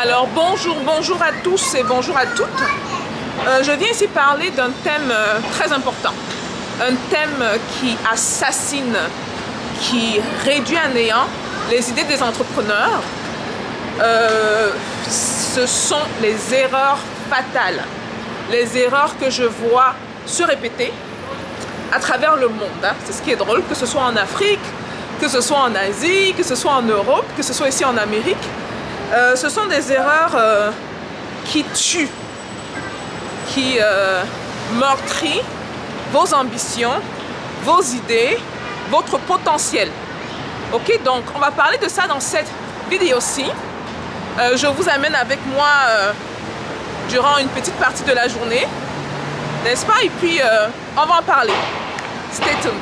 Alors bonjour à tous et bonjour à toutes. Je viens ici parler d'un thème très important. Un thème qui assassine, qui réduit à néant les idées des entrepreneurs. Ce sont les erreurs fatales. Les erreurs que je vois se répéter à travers le monde. C'est ce qui est drôle, que ce soit en Afrique, que ce soit en Asie, que ce soit en Europe, que ce soit ici en Amérique. Ce sont des erreurs qui tuent, qui meurtrissent vos ambitions, vos idées, votre potentiel. Ok, donc on va parler de ça dans cette vidéo-ci. Je vous amène avec moi durant une petite partie de la journée, n'est-ce pas? Et puis on va en parler. Stay tuned.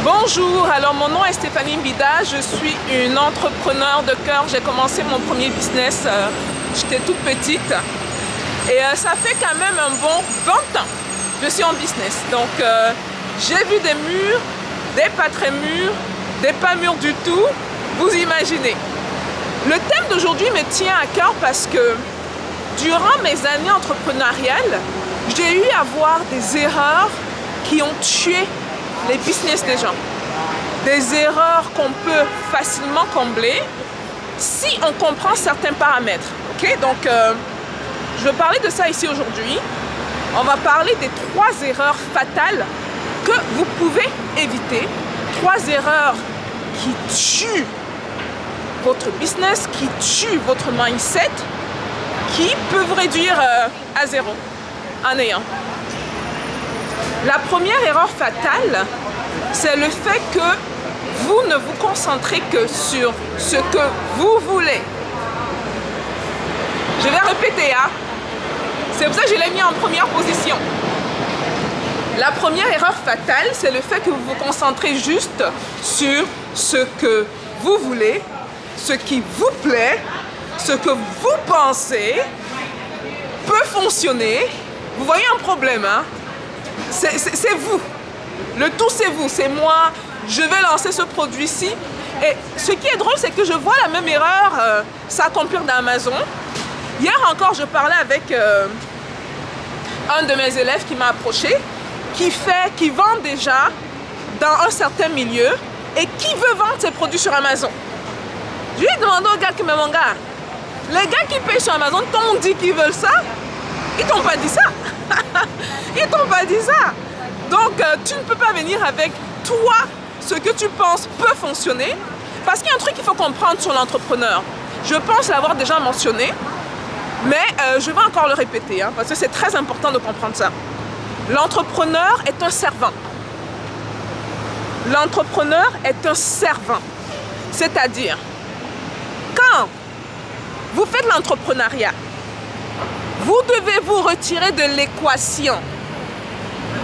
Bonjour, alors mon nom est Stéphanie Mbida, je suis une entrepreneur de cœur. J'ai commencé mon premier business, j'étais toute petite et ça fait quand même un bon 20 ans que je suis en business. Donc j'ai vu des murs, des pas très mûrs, des pas mûrs du tout, vous imaginez. Le thème d'aujourd'hui me tient à cœur parce que durant mes années entrepreneuriales, j'ai eu à voir des erreurs qui ont tué les business des gens. Des erreurs qu'on peut facilement combler si on comprend certains paramètres. Okay? Donc, je veux parler de ça ici aujourd'hui. On va parler des 3 erreurs fatales que vous pouvez éviter. 3 erreurs qui tuent votre business, qui tuent votre mindset, qui peuvent réduire à zéro, à néant. La première erreur fatale, c'est le fait que vous ne vous concentrez que sur ce que vous voulez. Je vais répéter, hein? C'est pour ça que je l'ai mis en première position. La première erreur fatale, c'est le fait que vous vous concentrez juste sur ce que vous voulez, ce qui vous plaît, ce que vous pensez peut fonctionner. Vous voyez un problème, hein? C'est vous. Le tout, c'est vous. C'est moi. Je vais lancer ce produit-ci. Et ce qui est drôle, c'est que je vois la même erreur s'accomplir dans Amazon. Hier encore, je parlais avec un de mes élèves qui m'a approché, qui vend déjà dans un certain milieu et qui veut vendre ses produits sur Amazon. Je lui ai demandé au gars, mais mon gars, les gars qui payent sur Amazon t'ont dit qu'ils veulent ça? Ils t'ont pas dit ça. Ils t'ont pas dit ça. Donc, tu ne peux pas venir avec toi, ce que tu penses peut fonctionner. Parce qu'il y a un truc qu'il faut comprendre sur l'entrepreneur. Je pense l'avoir déjà mentionné, mais je vais encore le répéter, hein, parce que c'est très important de comprendre ça. L'entrepreneur est un servant. L'entrepreneur est un servant. C'est-à-dire, quand vous faites l'entrepreneuriat, vous devez vous retirer de l'équation.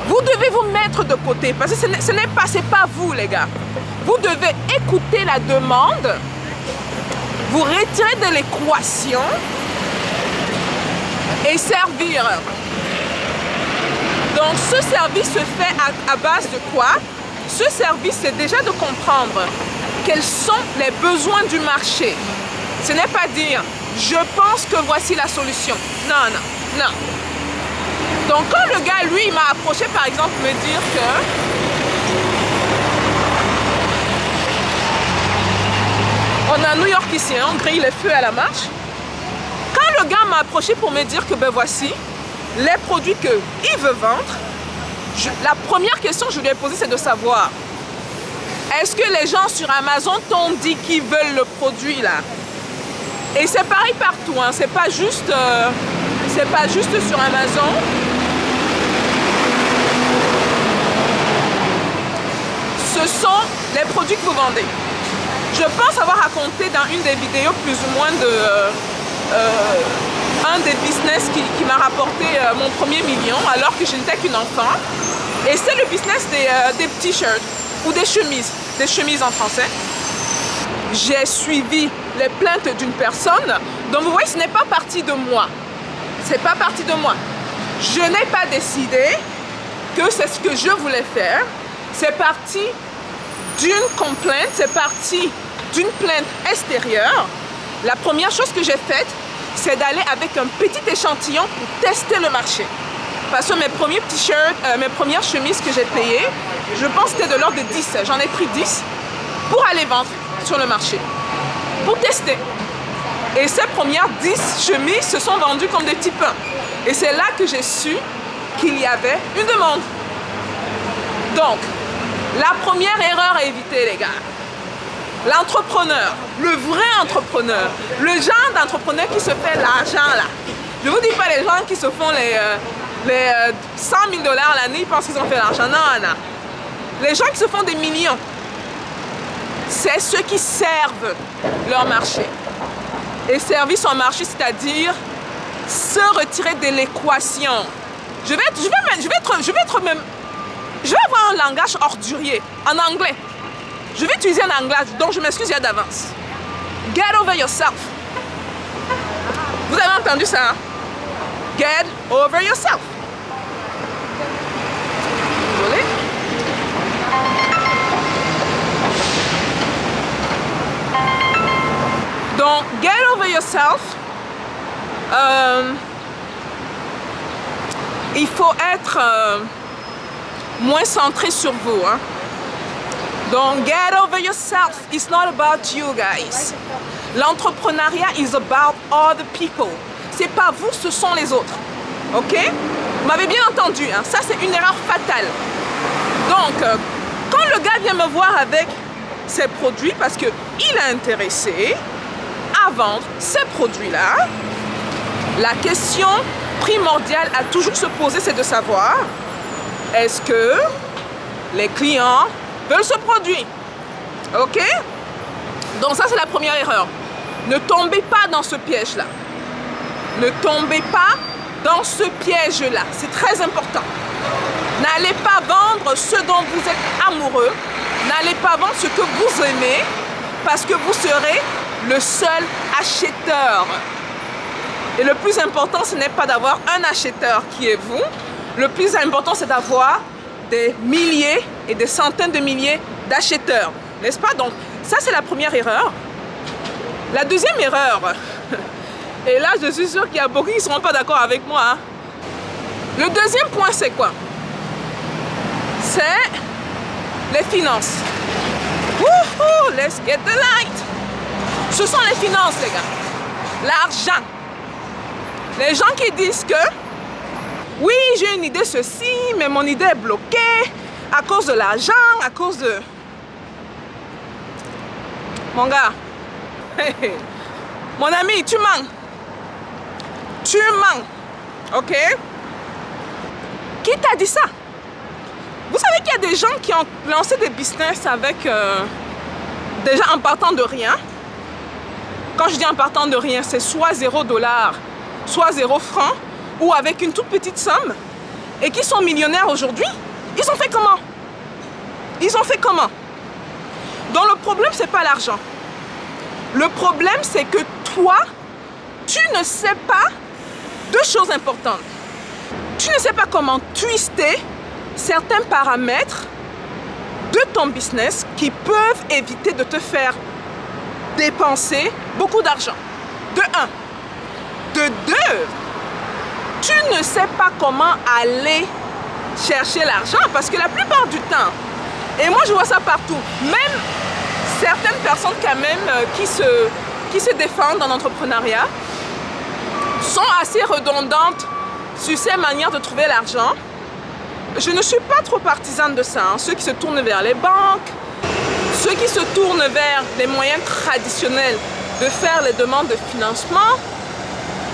Vous devez vous mettre de côté parce que ce n'est pas vous les gars. Vous devez écouter la demande, vous retirer de l'équation et servir. Donc ce service se fait à base de quoi? Ce service, c'est déjà de comprendre quels sont les besoins du marché. Ce n'est pas dire je pense que voici la solution. Non, non, non. Donc quand le gars, lui, il m'a approché par exemple me dire que on est à New York ici, hein, on grille les feux à la marche. Quand le gars m'a approché pour me dire que ben voici les produits qu'il veut vendre, la première question que je lui ai posée, c'est de savoir est-ce que les gens sur Amazon t'ont dit qu'ils veulent le produit là? Et c'est pareil partout, hein. C'est pas juste sur Amazon. Ce sont les produits que vous vendez. Je pense avoir raconté dans une des vidéos plus ou moins de un des business qui m'a rapporté mon premier million alors que je n'étais qu'une enfant. Et c'est le business des t-shirts ou des chemises en français. J'ai suivi les plaintes d'une personne. Donc vous voyez, ce n'est pas parti de moi. C'est pas parti de moi. Je n'ai pas décidé que c'est ce que je voulais faire. C'est parti d'une complainte, c'est parti d'une plainte extérieure. La première chose que j'ai faite, c'est d'aller avec un petit échantillon pour tester le marché. Parce que mes premiers t-shirts, mes premières chemises que j'ai payées, je pense que c'était de l'ordre de 10. J'en ai pris 10 pour aller vendre sur le marché, pour tester. Et ces premières 10 chemises se sont vendues comme des petits pains. Et c'est là que j'ai su qu'il y avait une demande. Donc, la première erreur à éviter, les gars, l'entrepreneur, le vrai entrepreneur, le genre d'entrepreneur qui se fait l'argent là. Je ne vous dis pas les gens qui se font les 100 000 $ l'année, ils pensent qu'ils ont fait l'argent. Non, non. Les gens qui se font des millions, c'est ceux qui servent leur marché. Et servir son marché, c'est-à-dire se retirer de l'équation. Je vais avoir un langage ordurier en anglais. Je vais utiliser un anglais, donc je m'excuse d'avance. Get over yourself. Vous avez entendu ça? Hein? Get over yourself. Désolé. Donc, get over yourself. Il faut être moins centré sur vous. Hein? Donc, get over yourself. It's not about you, guys. L'entrepreneuriat is about other people. C'est pas vous, ce sont les autres. Ok? Vous m'avez bien entendu. Hein? Ça, c'est une erreur fatale. Donc, quand le gars vient me voir avec ses produits, parce qu'il est intéressé à vendre ces produits-là, la question primordiale à toujours se poser, c'est de savoir, est-ce que les clients veulent ce produit? Ok? Donc ça, c'est la première erreur. Ne tombez pas dans ce piège-là. Ne tombez pas dans ce piège-là. C'est très important. N'allez pas vendre ce dont vous êtes amoureux. N'allez pas vendre ce que vous aimez parce que vous serez le seul acheteur. Et le plus important, ce n'est pas d'avoir un acheteur qui est vous. Le plus important, c'est d'avoir des milliers et des centaines de milliers d'acheteurs. N'est-ce pas? Donc, ça, c'est la première erreur. La deuxième erreur, et là, je suis sûre qu'il y a beaucoup qui ne seront pas d'accord avec moi. Hein. Le deuxième point, c'est quoi? C'est les finances. Wouhou, let's get the light. Ce sont les finances, les gars. L'argent. Les gens qui disent que oui, j'ai une idée ceci, mais mon idée est bloquée à cause de l'argent, à cause de... Mon gars, mon ami, tu mens. Tu mens. Ok? Qui t'a dit ça? Vous savez qu'il y a des gens qui ont lancé des business avec... déjà en partant de rien. Quand je dis en partant de rien, c'est soit 0 $, soit 0 francs, ou avec une toute petite somme, et qui sont millionnaires aujourd'hui. Ils ont fait comment? Ils ont fait comment? Donc le problème, c'est pas l'argent. Le problème, c'est que toi, tu ne sais pas deux choses importantes. Tu ne sais pas comment twister certains paramètres de ton business qui peuvent éviter de te faire dépenser beaucoup d'argent. De un. De deux, tu ne sais pas comment aller chercher l'argent parce que la plupart du temps, et moi je vois ça partout, même certaines personnes quand même qui se défendent dans l'entrepreneuriat sont assez redondantes sur ces manières de trouver l'argent. Je ne suis pas trop partisane de ça. Hein. Ceux qui se tournent vers les banques, ceux qui se tournent vers les moyens traditionnels de faire les demandes de financement,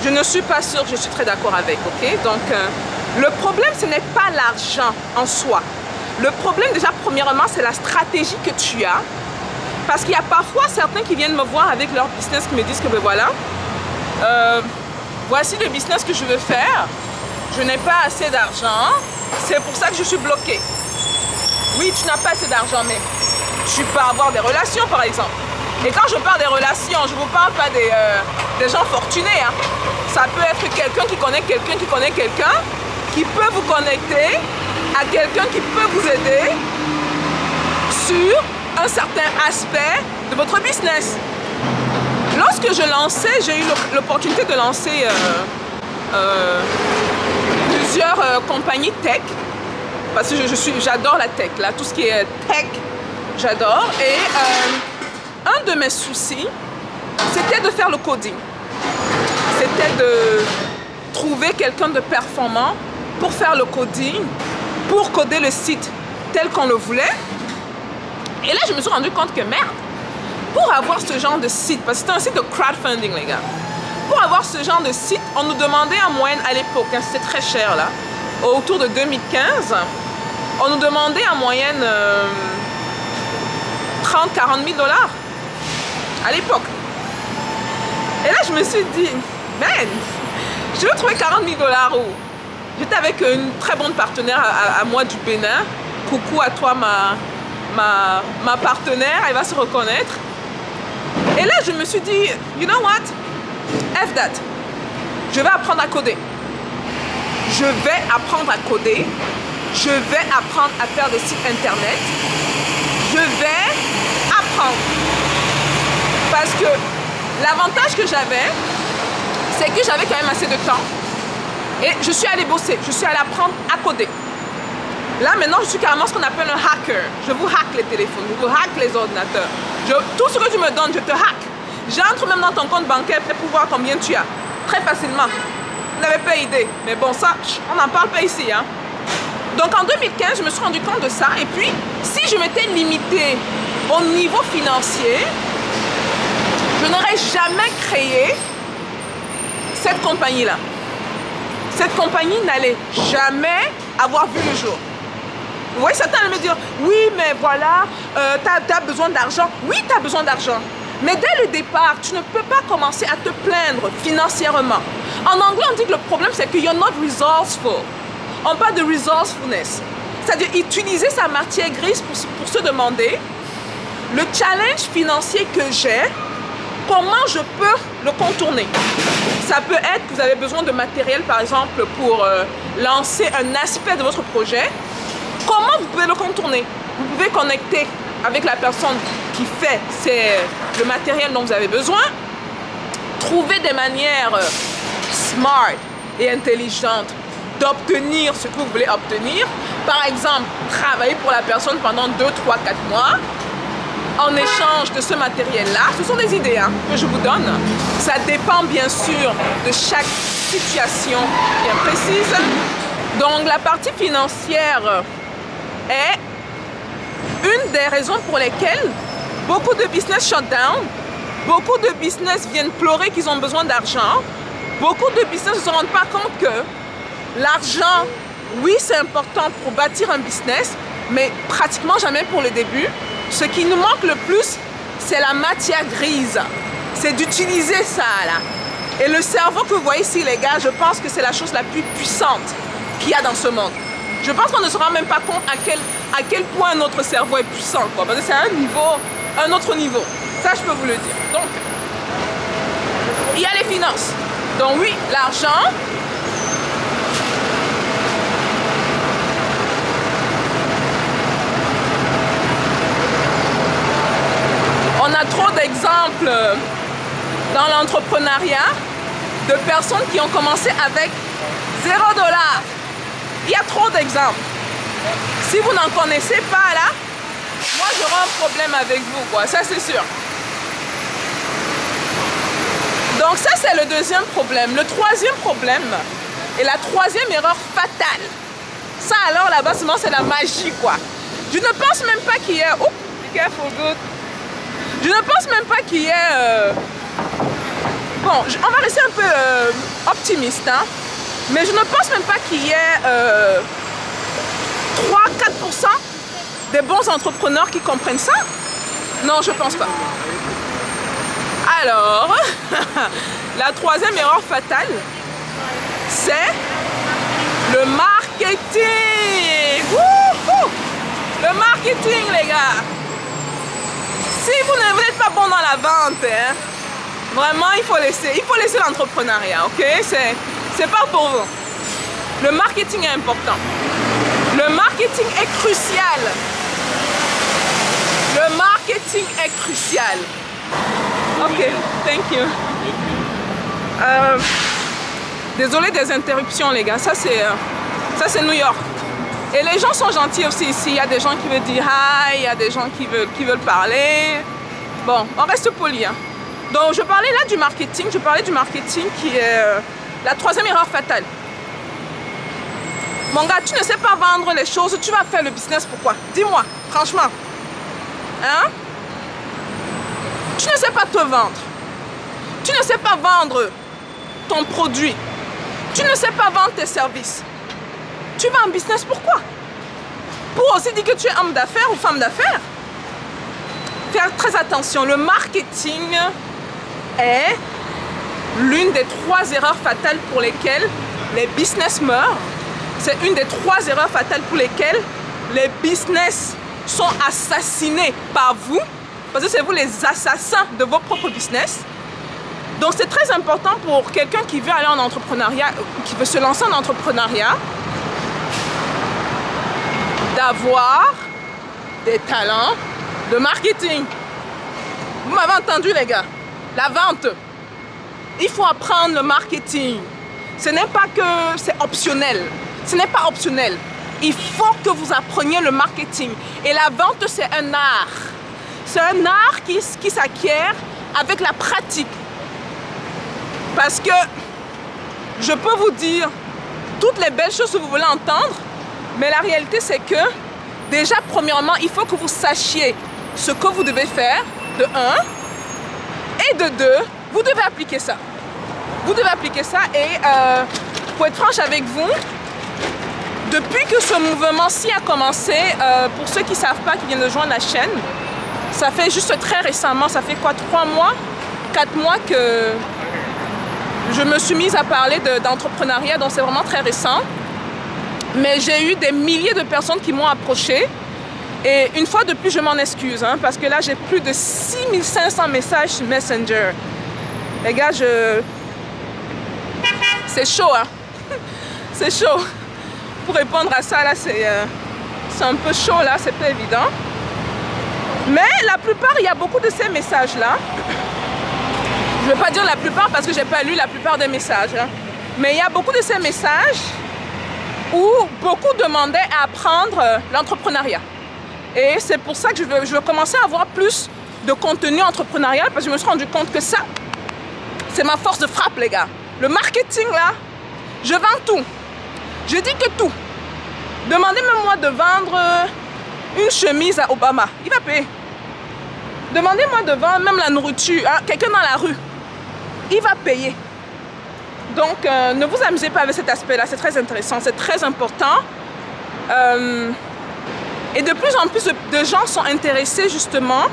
je ne suis pas sûre que je suis très d'accord avec. Okay? Donc, le problème, ce n'est pas l'argent en soi. Le problème, déjà, premièrement, c'est la stratégie que tu as. Parce qu'il y a parfois certains qui viennent me voir avec leur business qui me disent que, ben voilà, voici le business que je veux faire, je n'ai pas assez d'argent, c'est pour ça que je suis bloquée. Oui, tu n'as pas assez d'argent, mais tu peux avoir des relations par exemple. Et quand je parle des relations, je ne vous parle pas des gens fortunés. Hein. Ça peut être quelqu'un qui connaît quelqu'un qui connaît quelqu'un, qui peut vous connecter à quelqu'un qui peut vous aider sur un certain aspect de votre business. Lorsque je lançais, j'ai eu l'opportunité de lancer plusieurs compagnies tech, parce que j'adore la tech, là, tout ce qui est tech, j'adore. Et un de mes soucis, c'était de faire le coding. C'était de trouver quelqu'un de performant pour faire le coding, pour coder le site tel qu'on le voulait. Et là, je me suis rendu compte que merde, pour avoir ce genre de site, parce que c'était un site de crowdfunding, les gars, pour avoir ce genre de site, on nous demandait en moyenne à l'époque, hein, c'était très cher là, autour de 2015, on nous demandait en moyenne 30-40 000 $ à l'époque. Et là, je me suis dit, man, je veux trouver 40 000 $ où? J'étais avec une très bonne partenaire à moi du Bénin. Coucou à toi, ma partenaire, elle va se reconnaître. Et là, je me suis dit, you know what? F that. Je vais apprendre à coder. Je vais apprendre à coder. Je vais apprendre à faire des sites internet. Je vais apprendre. Parce que l'avantage que j'avais, c'est que j'avais quand même assez de temps. Et je suis allée bosser. Je suis allée apprendre à coder. Là, maintenant, je suis carrément ce qu'on appelle un hacker. Je vous hack les téléphones, je vous hack les ordinateurs. Tout ce que tu me donnes, je te hack. J'entre même dans ton compte bancaire pour voir combien tu as. Très facilement. Vous n'avez pas idée. Mais bon, ça, on n'en parle pas ici. Hein. Donc, en 2015, je me suis rendu compte de ça. Et puis, si je m'étais limitée au niveau financier, je n'aurais jamais créé cette compagnie-là. Cette compagnie n'allait jamais avoir vu le jour. Vous voyez, certains allaient me dire, oui, mais voilà, tu as besoin d'argent. Oui, tu as besoin d'argent. Mais dès le départ, tu ne peux pas commencer à te plaindre financièrement. En anglais, on dit que le problème, c'est que you're not resourceful. On parle de resourcefulness. C'est-à-dire utiliser sa matière grise pour se demander le challenge financier que j'ai, comment je peux le contourner. Ça peut être que vous avez besoin de matériel, par exemple, pour lancer un aspect de votre projet. Comment vous pouvez le contourner? Vous pouvez connecter avec la personne qui fait le matériel dont vous avez besoin. Trouver des manières smart et intelligentes d'obtenir ce que vous voulez obtenir. Par exemple, travailler pour la personne pendant 2, 3, 4 mois. En échange de ce matériel-là, ce sont des idées hein, que je vous donne. Ça dépend bien sûr de chaque situation bien précise. Donc la partie financière est une des raisons pour lesquelles beaucoup de business shut down, beaucoup de business viennent pleurer qu'ils ont besoin d'argent. Beaucoup de business ne se rendent pas compte que l'argent, oui, c'est important pour bâtir un business, mais pratiquement jamais pour le début. Ce qui nous manque le plus, c'est la matière grise. C'est d'utiliser ça, là. Et le cerveau que vous voyez ici, les gars, je pense que c'est la chose la plus puissante qu'il y a dans ce monde. Je pense qu'on ne se rend même pas compte à quel point notre cerveau est puissant, quoi. Parce que c'est un autre niveau. Ça, je peux vous le dire. Donc, il y a les finances. Donc oui, l'argent. On a trop d'exemples dans l'entrepreneuriat de personnes qui ont commencé avec 0 $. Il y a trop d'exemples. Si vous n'en connaissez pas là, moi j'aurai un problème avec vous, quoi. Ça c'est sûr. Donc ça c'est le deuxième problème. Le troisième problème et la troisième erreur fatale. Ça alors là-bas, sinon c'est la magie, quoi. Je ne pense même pas qu'il y ait... Oh, be careful, good. Je ne pense même pas qu'il y ait... Bon, on va rester un peu optimiste, hein? Mais je ne pense même pas qu'il y ait 3-4% des bons entrepreneurs qui comprennent ça. Non, je ne pense pas. Alors, la troisième erreur fatale, c'est le marketing. Wouhou! Le marketing, les gars. Si vous n'êtes pas bon dans la vente, hein, vraiment, il faut laisser l'entrepreneuriat, ok? C'est pas pour vous. Le marketing est important. Le marketing est crucial. Le marketing est crucial. Ok, thank you. Désolé des interruptions, les gars. Ça, c'est New York. Et les gens sont gentils aussi ici. Il y a des gens qui veulent dire hi, il y a des gens qui veulent parler. Bon, on reste poli. Hein. Donc, je parlais là du marketing. Je parlais du marketing qui est la troisième erreur fatale. Mon gars, tu ne sais pas vendre les choses. Tu vas faire le business pourquoi? Dis-moi, franchement. Hein? Tu ne sais pas te vendre. Tu ne sais pas vendre ton produit. Tu ne sais pas vendre tes services. Tu vas en business pourquoi? Pour aussi dire que tu es homme d'affaires ou femme d'affaires. Faire très attention. Le marketing est l'une des 3 erreurs fatales pour lesquelles les business meurent. C'est une des 3 erreurs fatales pour lesquelles les business sont assassinés par vous. Parce que c'est vous les assassins de vos propres business. Donc c'est très important pour quelqu'un qui veut aller en entrepreneuriat, qui veut se lancer en entrepreneuriat, d'avoir des talents de marketing. Vous m'avez entendu les gars? La vente. Il faut apprendre le marketing. Ce n'est pas que c'est optionnel. Ce n'est pas optionnel. Il faut que vous appreniez le marketing. Et la vente, c'est un art. C'est un art qui s'acquiert avec la pratique. Parce que je peux vous dire toutes les belles choses que vous voulez entendre, mais la réalité c'est que déjà premièrement, il faut que vous sachiez ce que vous devez faire, de 1, et de 2, vous devez appliquer ça. Vous devez appliquer ça et pour être franche avec vous, depuis que ce mouvement-ci a commencé, pour ceux qui ne savent pas, qui viennent de joindre la chaîne, ça fait juste très récemment, ça fait quoi, 3 mois, 4 mois que je me suis mise à parler d'entrepreneuriat, donc c'est vraiment très récent. Mais j'ai eu des milliers de personnes qui m'ont approché. Et une fois de plus, je m'en excuse, hein, parce que là, j'ai plus de 6500 messages sur Messenger. Les gars, c'est chaud, hein. C'est chaud. Pour répondre à ça, là, c'est un peu chaud, là, c'est pas évident. Mais la plupart, il y a beaucoup de ces messages-là. Je ne vais pas dire la plupart parce que je n'ai pas lu la plupart des messages. Hein. Mais il y a beaucoup de ces messages où beaucoup demandaient à apprendre l'entrepreneuriat. Et c'est pour ça que je veux commencer à avoir plus de contenu entrepreneurial parce que je me suis rendu compte que ça, c'est ma force de frappe, les gars. Le marketing, là, je vends tout. Je dis que tout. Demandez-moi moi de vendre une chemise à Obama. Il va payer. Demandez-moi de vendre même la nourriture à quelqu'un dans la rue. Il va payer. Donc, ne vous amusez pas avec cet aspect-là. C'est très intéressant, c'est très important. Et de plus en plus de gens sont intéressés justement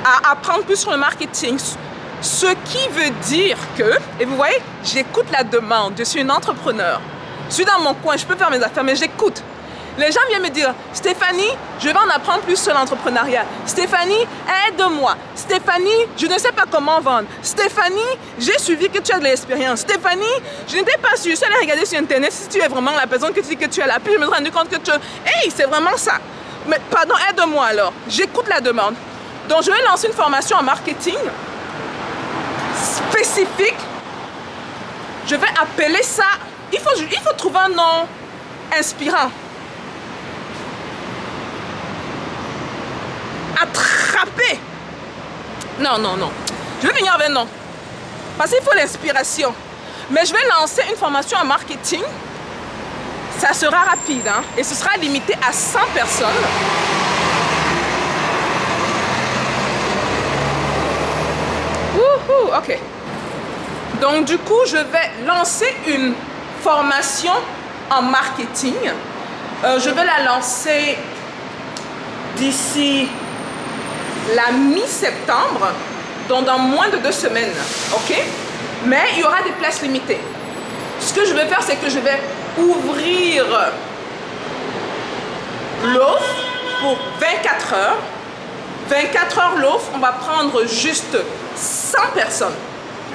à apprendre plus sur le marketing. Ce qui veut dire que, et vous voyez, j'écoute la demande. Je suis une entrepreneur. Je suis dans mon coin, je peux faire mes affaires, mais j'écoute. Les gens viennent me dire, Stéphanie, je vais en apprendre plus sur l'entrepreneuriat. Stéphanie, aide-moi. Stéphanie, je ne sais pas comment vendre. Stéphanie, j'ai suivi que tu as de l'expérience. Stéphanie, je n'étais pas sûre. Je suis allée regarder sur Internet si tu es vraiment la personne que tu dis que tu es là. Puis je me suis rendu compte que tu... Hey, c'est vraiment ça. Mais pardon, aide-moi alors. J'écoute la demande. Donc, je vais lancer une formation en marketing spécifique. Je vais appeler ça... Il faut trouver un nom inspirant. Attraper. Non, non, non. Je vais venir avec non. Parce qu'il faut l'inspiration. Mais je vais lancer une formation en marketing. Ça sera rapide, hein, et ce sera limité à 100 personnes. Wouhou, ok. Donc du coup, je vais lancer une formation en marketing. Je vais la lancer d'ici la mi-septembre. donc dans moins de 2 semaines, ok? Mais il y aura des places limitées. Ce que je vais faire, c'est que je vais ouvrir l'offre pour 24 heures. 24 heures l'offre, on va prendre juste 100 personnes.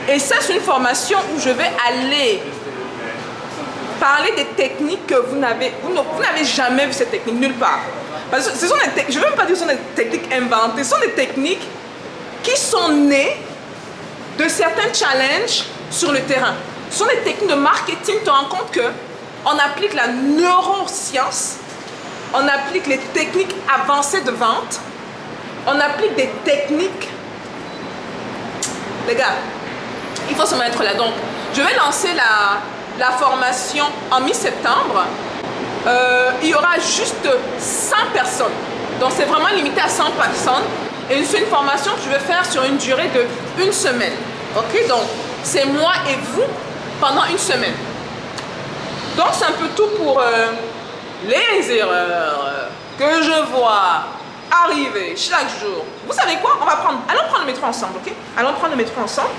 Et ça, c'est une formation où je vais aller parler des techniques que vous n'avez jamais vu ces techniques nulle part. Parce que ce sont des je ne veux même pas dire que ce sont des techniques inventées, ce sont des techniques qui sont nées de certains challenges sur le terrain. Ce sont des techniques de marketing. Tu te rends compte qu'on applique la neuroscience, on applique les techniques avancées de vente, on applique des techniques. Les gars, il faut se mettre là. Donc, je vais lancer la formation en mi-septembre. Il y aura juste 100 personnes. Donc, c'est vraiment limité à 100 personnes. Et c'est une formation que je vais faire sur une durée de 1 semaine. Ok, donc c'est moi et vous pendant 1 semaine. Donc, c'est un peu tout pour les erreurs que je vois arriver chaque jour. Vous savez quoi? Allons prendre le métro ensemble, ok? Allons prendre le métro ensemble.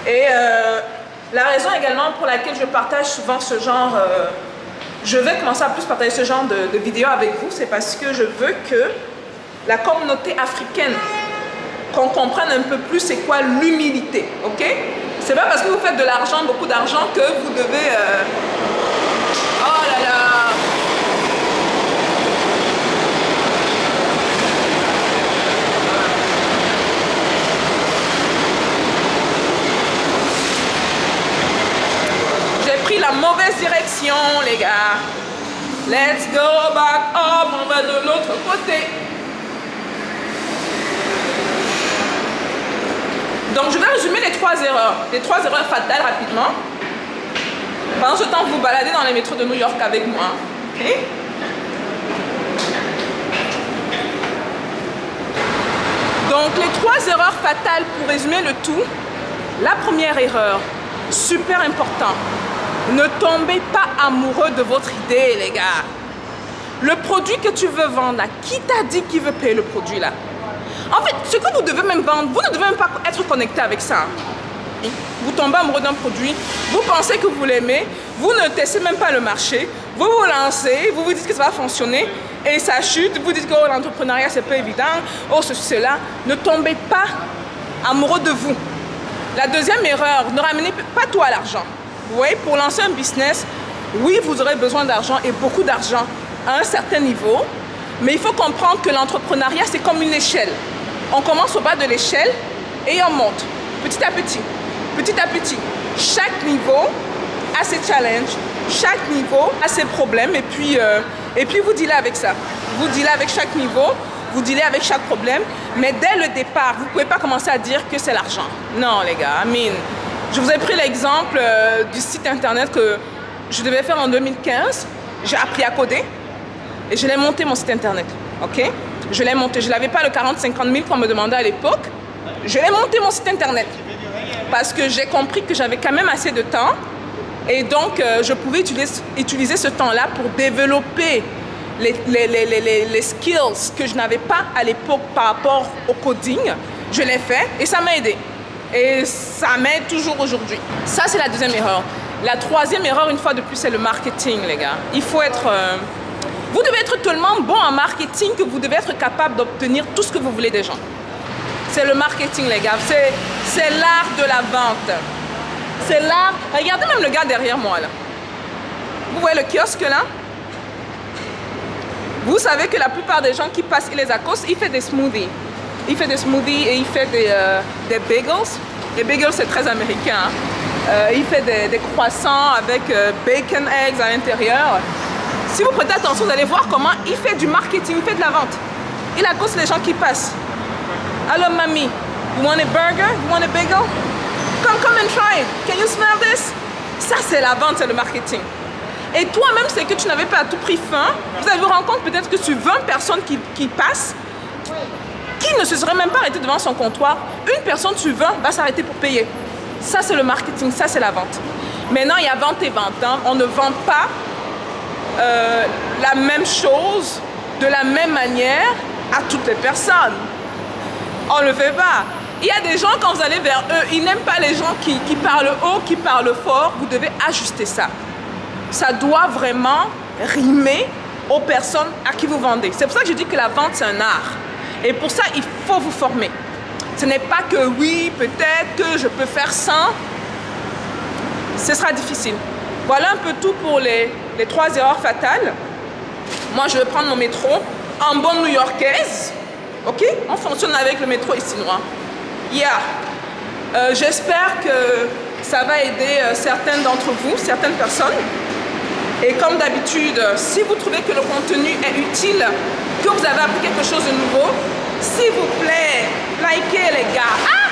Et la raison également pour laquelle je partage souvent ce genre, je vais commencer à plus partager ce genre de vidéos avec vous, c'est parce que je veux que la communauté africaine, qu'on comprenne un peu plus c'est quoi l'humilité, ok? C'est pas parce que vous faites de l'argent, beaucoup d'argent, que vous devez... Oh là là! La mauvaise direction, les gars. Let's go back up, on va de l'autre côté. Donc je vais résumer les 3 erreurs fatales rapidement. Pendant ce temps, vous vous baladez dans les métros de New York avec moi. Okay? Donc les 3 erreurs fatales, pour résumer le tout. La première erreur, super important. Ne tombez pas amoureux de votre idée, les gars. Le produit que tu veux vendre, là, qui t'a dit qu'il veut payer le produit, là? En fait, ce que vous devez même vendre, vous ne devez même pas être connecté avec ça. Vous tombez amoureux d'un produit, vous pensez que vous l'aimez, vous ne testez même pas le marché, vous vous lancez, vous vous dites que ça va fonctionner, et ça chute, vous dites que oh, l'entrepreneuriat, c'est pas évident, oh, ceci, cela. Ne tombez pas amoureux de vous. La deuxième erreur, ne ramenez pas tout à l'argent. Vous voyez, pour lancer un business, oui, vous aurez besoin d'argent et beaucoup d'argent à un certain niveau, mais il faut comprendre que l'entrepreneuriat, c'est comme une échelle. On commence au bas de l'échelle et on monte petit à petit, petit à petit. Chaque niveau a ses challenges, chaque niveau a ses problèmes et puis vous dealez avec ça. Vous dealez avec chaque niveau, vous dealez avec chaque problème, mais dès le départ, vous ne pouvez pas commencer à dire que c'est l'argent. Non, les gars, je vous ai pris l'exemple du site internet que je devais faire en 2015. J'ai appris à coder et je l'ai monté mon site internet. Ok? Je l'ai monté. Je n'avais pas le 40-50 000 qu'on me demandait à l'époque. Je l'ai monté mon site internet parce que j'ai compris que j'avais quand même assez de temps et donc je pouvais utiliser ce temps-là pour développer les skills que je n'avais pas à l'époque par rapport au coding. Je l'ai fait et ça m'a aidé. Et ça m'aide toujours aujourd'hui. Ça, c'est la deuxième erreur. La troisième erreur, une fois de plus, c'est le marketing, les gars. Il faut être... vous devez être tellement bon en marketing que vous devez être capable d'obtenir tout ce que vous voulez des gens. C'est le marketing, les gars. C'est l'art de la vente. C'est l'art... Regardez même le gars derrière moi, là. Vous voyez le kiosque, là? Vous savez que la plupart des gens qui passent, ils les accostent, ils font des smoothies. Il fait des smoothies et il fait des bagels. Les bagels, c'est très américain. Hein. Il fait des croissants avec bacon, eggs à l'intérieur. Si vous prêtez attention, vous allez voir comment il fait du marketing, il fait de la vente. Il accoste les gens qui passent. Hello, mommy. You want a burger? You want a bagel? Come and try it. Can you smell this? Ça, c'est la vente, c'est le marketing. Et toi-même, c'est que tu n'avais pas à tout prix faim. Vous allez vous rendre compte peut-être que sur 20 personnes qui passent, qui ne se serait même pas arrêté devant son comptoir, une personne sur 20 va s'arrêter pour payer. Ça, c'est le marketing, ça, c'est la vente. Maintenant, il y a vente et vente. Hein. On ne vend pas la même chose de la même manière à toutes les personnes. On ne le fait pas. Il y a des gens, quand vous allez vers eux, ils n'aiment pas les gens qui parlent haut, qui parlent fort. Vous devez ajuster ça. Ça doit vraiment rimer aux personnes à qui vous vendez. C'est pour ça que je dis que la vente, c'est un art. Et pour ça, il faut vous former. Ce n'est pas que oui, peut-être que je peux faire sans. Ce sera difficile. Voilà un peu tout pour les 3 erreurs fatales. Moi, je vais prendre mon métro en bonne new-yorkaise. Ok? On fonctionne avec le métro ici noir. Yeah. J'espère que ça va aider certaines d'entre vous, certaines personnes. Et comme d'habitude, si vous trouvez que le contenu est utile, que vous avez appris quelque chose de nouveau, s'il vous plaît, likez les gars. Ah!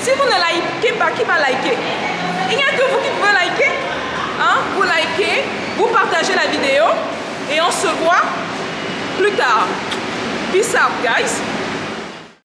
Si vous ne likez pas, qui va liker? Il n'y a que vous qui pouvez liker. Hein? Vous likez, vous partagez la vidéo et on se voit plus tard. Peace out, guys.